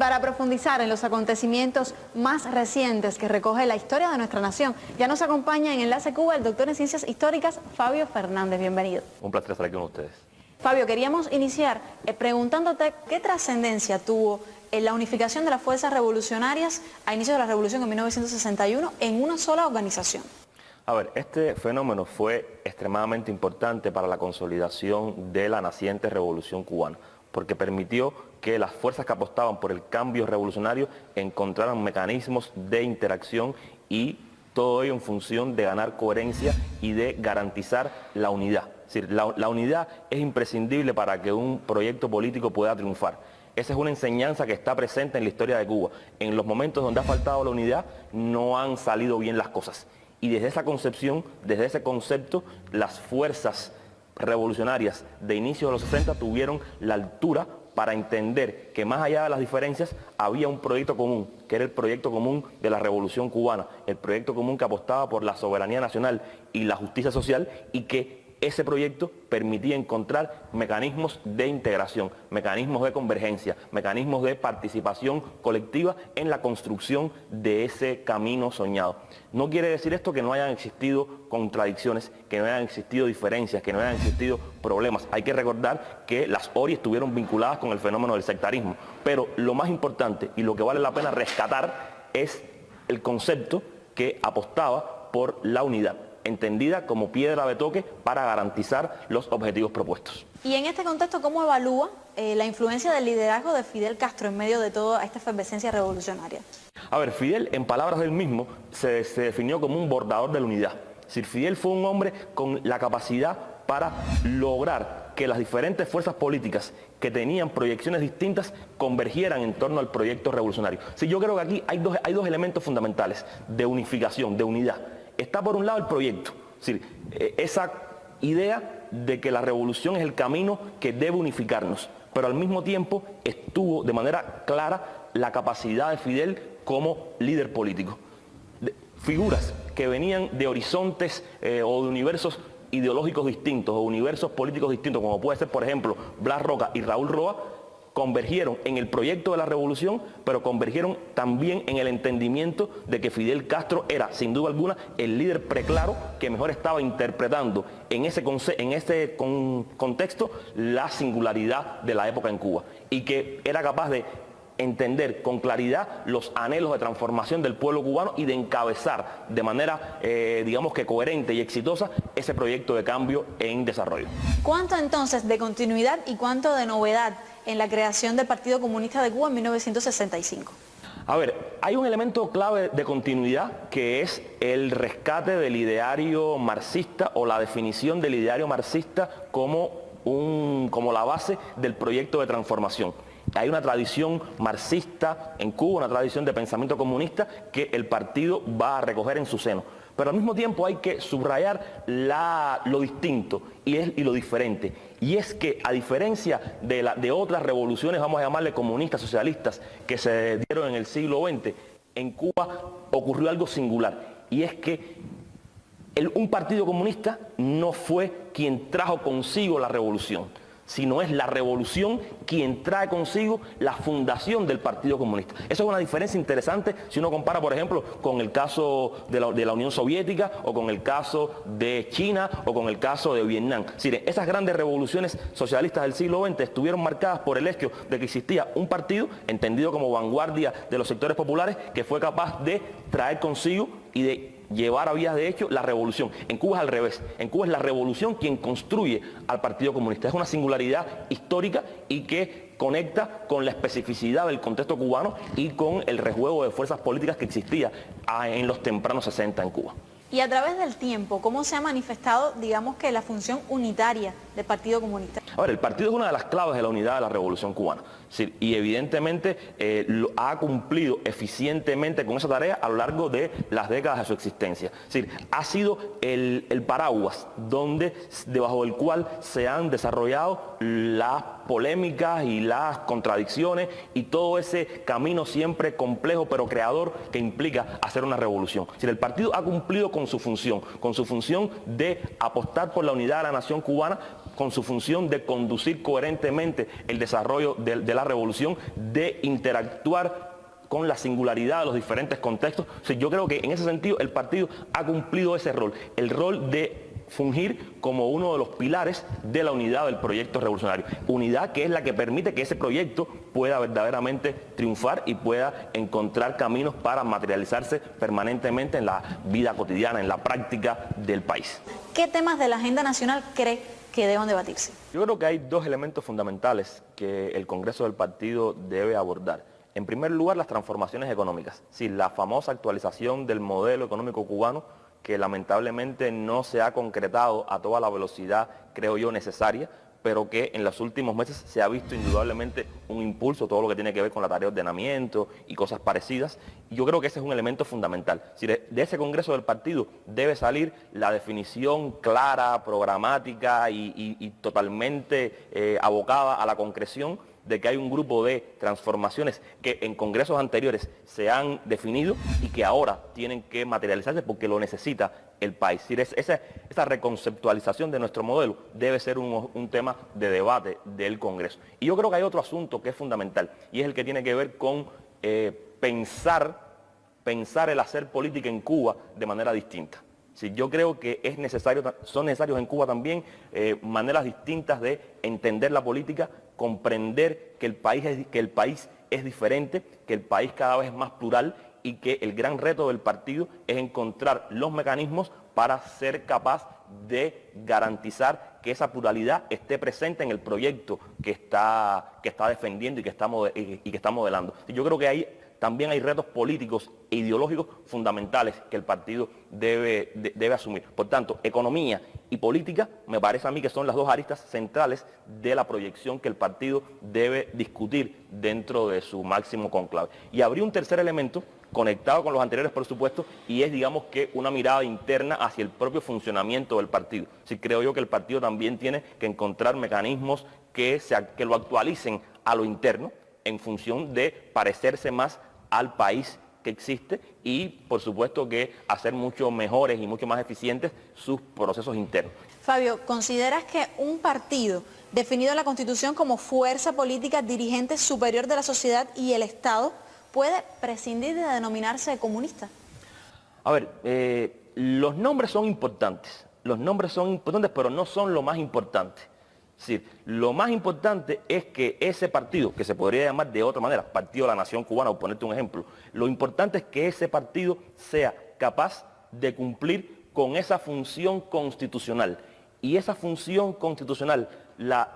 para profundizar en los acontecimientos más recientes que recoge la historia de nuestra nación, ya nos acompaña en Enlace Cuba el doctor en Ciencias Históricas, Fabio Fernández. Bienvenido. Un placer estar aquí con ustedes. Fabio, queríamos iniciar preguntándote qué trascendencia tuvo en la unificación de las fuerzas revolucionarias a inicios de la Revolución en 1961 en una sola organización. A ver, este fenómeno fue extremadamente importante para la consolidación de la naciente Revolución cubana, porque permitió que las fuerzas que apostaban por el cambio revolucionario encontraran mecanismos de interacción y todo ello en función de ganar coherencia y de garantizar la unidad. Es decir, la unidad es imprescindible para que un proyecto político pueda triunfar. Esa es una enseñanza que está presente en la historia de Cuba. En los momentos donde ha faltado la unidad no han salido bien las cosas. Y desde esa concepción, desde ese concepto, las fuerzas revolucionarias de inicio de los 60 tuvieron la altura para entender que más allá de las diferencias había un proyecto común, que era el proyecto común de la Revolución cubana, el proyecto común que apostaba por la soberanía nacional y la justicia social, y que ese proyecto permitía encontrar mecanismos de integración, mecanismos de convergencia, mecanismos de participación colectiva en la construcción de ese camino soñado. No quiere decir esto que no hayan existido contradicciones, que no hayan existido diferencias, que no hayan existido problemas. Hay que recordar que las ORI estuvieron vinculadas con el fenómeno del sectarismo, pero lo más importante y lo que vale la pena rescatar es el concepto que apostaba por la unidad, entendida como piedra de toque para garantizar los objetivos propuestos. Y en este contexto, ¿cómo evalúa la influencia del liderazgo de Fidel Castro en medio de toda esta efervescencia revolucionaria? A ver, Fidel, en palabras del mismo, se definió como un bordador de la unidad. Es decir, Fidel fue un hombre con la capacidad para lograr que las diferentes fuerzas políticas que tenían proyecciones distintas convergieran en torno al proyecto revolucionario. Sí, yo creo que aquí hay dos elementos fundamentales de unificación, de unidad. Está por un lado el proyecto, es decir, esa idea de que la revolución es el camino que debe unificarnos, pero al mismo tiempo estuvo de manera clara la capacidad de Fidel como líder político. Figuras que venían de horizontes o de universos ideológicos distintos o universos políticos distintos, como puede ser, por ejemplo, Blas Roca y Raúl Roa, convergieron en el proyecto de la revolución, pero convergieron también en el entendimiento de que Fidel Castro era, sin duda alguna, el líder preclaro que mejor estaba interpretando en ese contexto la singularidad de la época en Cuba, y que era capaz de entender con claridad los anhelos de transformación del pueblo cubano y de encabezar de manera, digamos que coherente y exitosa, ese proyecto de cambio en desarrollo. ¿Cuánto entonces de continuidad y cuánto de novedad en la creación del Partido Comunista de Cuba en 1965? A ver, hay un elemento clave de continuidad que es el rescate del ideario marxista o la definición del ideario marxista como la base del proyecto de transformación. Hay una tradición marxista en Cuba, una tradición de pensamiento comunista que el partido va a recoger en su seno. Pero al mismo tiempo hay que subrayar lo distinto y lo diferente. Y es que a diferencia de otras revoluciones, vamos a llamarle comunistas, socialistas, que se dieron en el siglo XX, en Cuba ocurrió algo singular. Y es que un partido comunista no fue quien trajo consigo la revolución, sino es la revolución quien trae consigo la fundación del Partido Comunista. Eso es una diferencia interesante si uno compara, por ejemplo, con el caso de la Unión Soviética, o con el caso de China, o con el caso de Vietnam. Es decir, esas grandes revoluciones socialistas del siglo XX estuvieron marcadas por el hecho de que existía un partido, entendido como vanguardia de los sectores populares, que fue capaz de traer consigo y de llevar a vías de hecho la revolución. En Cuba es al revés. En Cuba es la revolución quien construye al Partido Comunista. Es una singularidad histórica y que conecta con la especificidad del contexto cubano y con el rejuego de fuerzas políticas que existía en los tempranos 60 en Cuba. Y a través del tiempo, ¿cómo se ha manifestado, digamos que la función unitaria del Partido Comunista? A ver, el partido es una de las claves de la unidad de la Revolución cubana. Y evidentemente ha cumplido eficientemente con esa tarea a lo largo de las décadas de su existencia. Es decir, ha sido el paraguas debajo del cual se han desarrollado las polémicas y las contradicciones y todo ese camino siempre complejo pero creador que implica hacer una revolución. Es decir, el partido ha cumplido con su función de apostar por la unidad de la nación cubana, con su función de conducir coherentemente el desarrollo de la revolución, de interactuar con la singularidad de los diferentes contextos. O sea, yo creo que en ese sentido el partido ha cumplido ese rol, el rol de fungir como uno de los pilares de la unidad del proyecto revolucionario. Unidad que es la que permite que ese proyecto pueda verdaderamente triunfar y pueda encontrar caminos para materializarse permanentemente en la vida cotidiana, en la práctica del país. ¿Qué temas de la agenda nacional cree que deban debatirse? Yo creo que hay dos elementos fundamentales que el Congreso del partido debe abordar. En primer lugar, las transformaciones económicas. Sí, la famosa actualización del modelo económico cubano, que lamentablemente no se ha concretado a toda la velocidad, creo yo, necesaria, pero que en los últimos meses se ha visto indudablemente un impulso, todo lo que tiene que ver con la tarea de ordenamiento y cosas parecidas. Y yo creo que ese es un elemento fundamental. Si de ese Congreso del partido debe salir la definición clara, programática y totalmente abocada a la concreción de que hay un grupo de transformaciones que en congresos anteriores se han definido y que ahora tienen que materializarse porque lo necesita el país. Esa reconceptualización de nuestro modelo debe ser un tema de debate del Congreso. Y yo creo que hay otro asunto que es fundamental y es el que tiene que ver con pensar el hacer política en Cuba de manera distinta. Sí, yo creo que son necesarios en Cuba también maneras distintas de entender la política, comprender que el país es diferente, que el país cada vez es más plural y que el gran reto del partido es encontrar los mecanismos para ser capaz de garantizar que esa pluralidad esté presente en el proyecto que está defendiendo y que está modelando. Yo creo que también hay retos políticos e ideológicos fundamentales que el partido debe asumir. Por tanto, economía y política me parece a mí que son las dos aristas centrales de la proyección que el partido debe discutir dentro de su máximo conclave. Y habría un tercer elemento conectado con los anteriores, por supuesto, y es, digamos, que una mirada interna hacia el propio funcionamiento del partido. Sí, creo yo que el partido también tiene que encontrar mecanismos que lo actualicen a lo interno en función de parecerse más al país que existe y, por supuesto, que hacer mucho mejores y mucho más eficientes sus procesos internos. Fabio, ¿consideras que un partido definido en la Constitución como fuerza política dirigente superior de la sociedad y el Estado puede prescindir de denominarse comunista? A ver, los nombres son importantes, pero no son lo más importante. Es decir, lo más importante es que ese partido, que se podría llamar de otra manera, Partido de la Nación Cubana, por ponerte un ejemplo, lo importante es que ese partido sea capaz de cumplir con esa función constitucional. Y esa función constitucional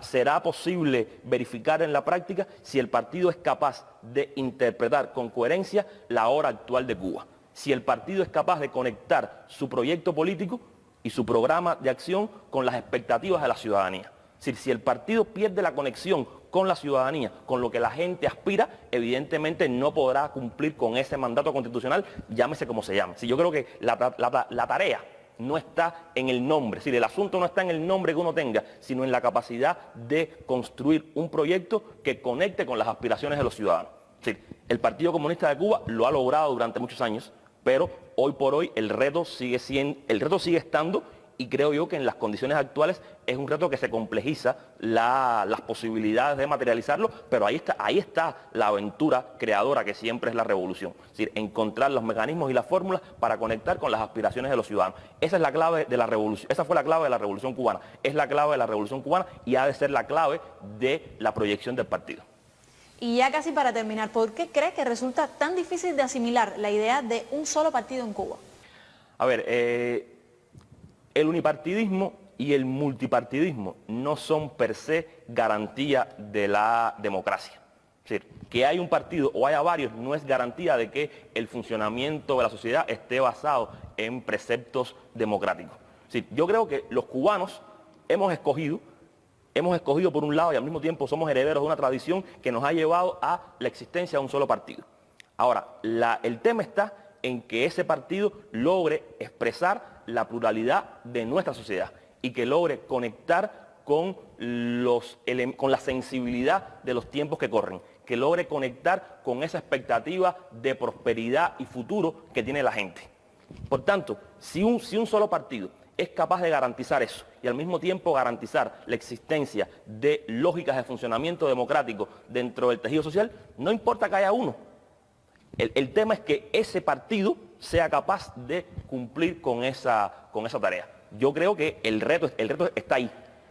será posible verificar en la práctica si el partido es capaz de interpretar con coherencia la hora actual de Cuba. Si el partido es capaz de conectar su proyecto político y su programa de acción con las expectativas de la ciudadanía. Es decir, si el partido pierde la conexión con la ciudadanía, con lo que la gente aspira, evidentemente no podrá cumplir con ese mandato constitucional, llámese como se llame. Si yo creo que la tarea no está en el nombre, es decir, el asunto no está en el nombre que uno tenga, sino en la capacidad de construir un proyecto que conecte con las aspiraciones de los ciudadanos. Es decir, el Partido Comunista de Cuba lo ha logrado durante muchos años, pero hoy por hoy el reto sigue estando. Y creo yo que en las condiciones actuales es un reto que se complejiza las posibilidades de materializarlo, pero ahí está la aventura creadora que siempre es la revolución. Es decir, encontrar los mecanismos y las fórmulas para conectar con las aspiraciones de los ciudadanos. Esa es la clave de la revolución, esa fue la clave de la revolución cubana, es la clave de la revolución cubana y ha de ser la clave de la proyección del partido. Y ya casi para terminar, ¿por qué cree que resulta tan difícil de asimilar la idea de un solo partido en Cuba? A ver, el unipartidismo y el multipartidismo no son per se garantía de la democracia. Es decir, que hay un partido o haya varios no es garantía de que el funcionamiento de la sociedad esté basado en preceptos democráticos. Es decir, yo creo que los cubanos hemos escogido por un lado y al mismo tiempo somos herederos de una tradición que nos ha llevado a la existencia de un solo partido. Ahora, el tema está en que ese partido logre expresar la pluralidad de nuestra sociedad y que logre conectar con la sensibilidad de los tiempos que corren, que logre conectar con esa expectativa de prosperidad y futuro que tiene la gente. Por tanto, si un solo partido es capaz de garantizar eso y al mismo tiempo garantizar la existencia de lógicas de funcionamiento democrático dentro del tejido social, no importa que haya uno. El tema es que ese partido sea capaz de cumplir con esa tarea. Yo creo que el reto está ahí.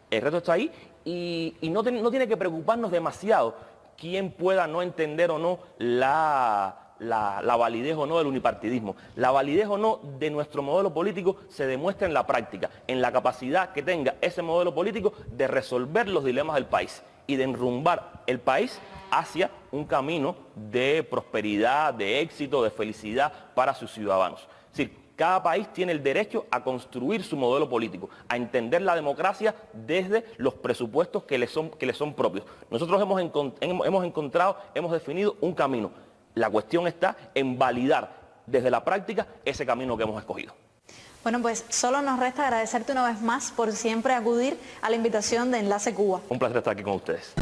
El reto está ahí y no tiene que preocuparnos demasiado quién pueda no entender o no la validez o no del unipartidismo. La validez o no de nuestro modelo político se demuestra en la práctica, en la capacidad que tenga ese modelo político de resolver los dilemas del país y de enrumbar el país hacia un camino de prosperidad, de éxito, de felicidad para sus ciudadanos. Es decir, cada país tiene el derecho a construir su modelo político, a entender la democracia desde los presupuestos que le son propios. Nosotros hemos definido un camino. La cuestión está en validar desde la práctica ese camino que hemos escogido. Bueno, pues solo nos resta agradecerte una vez más por siempre acudir a la invitación de Enlace Cuba. Un placer estar aquí con ustedes.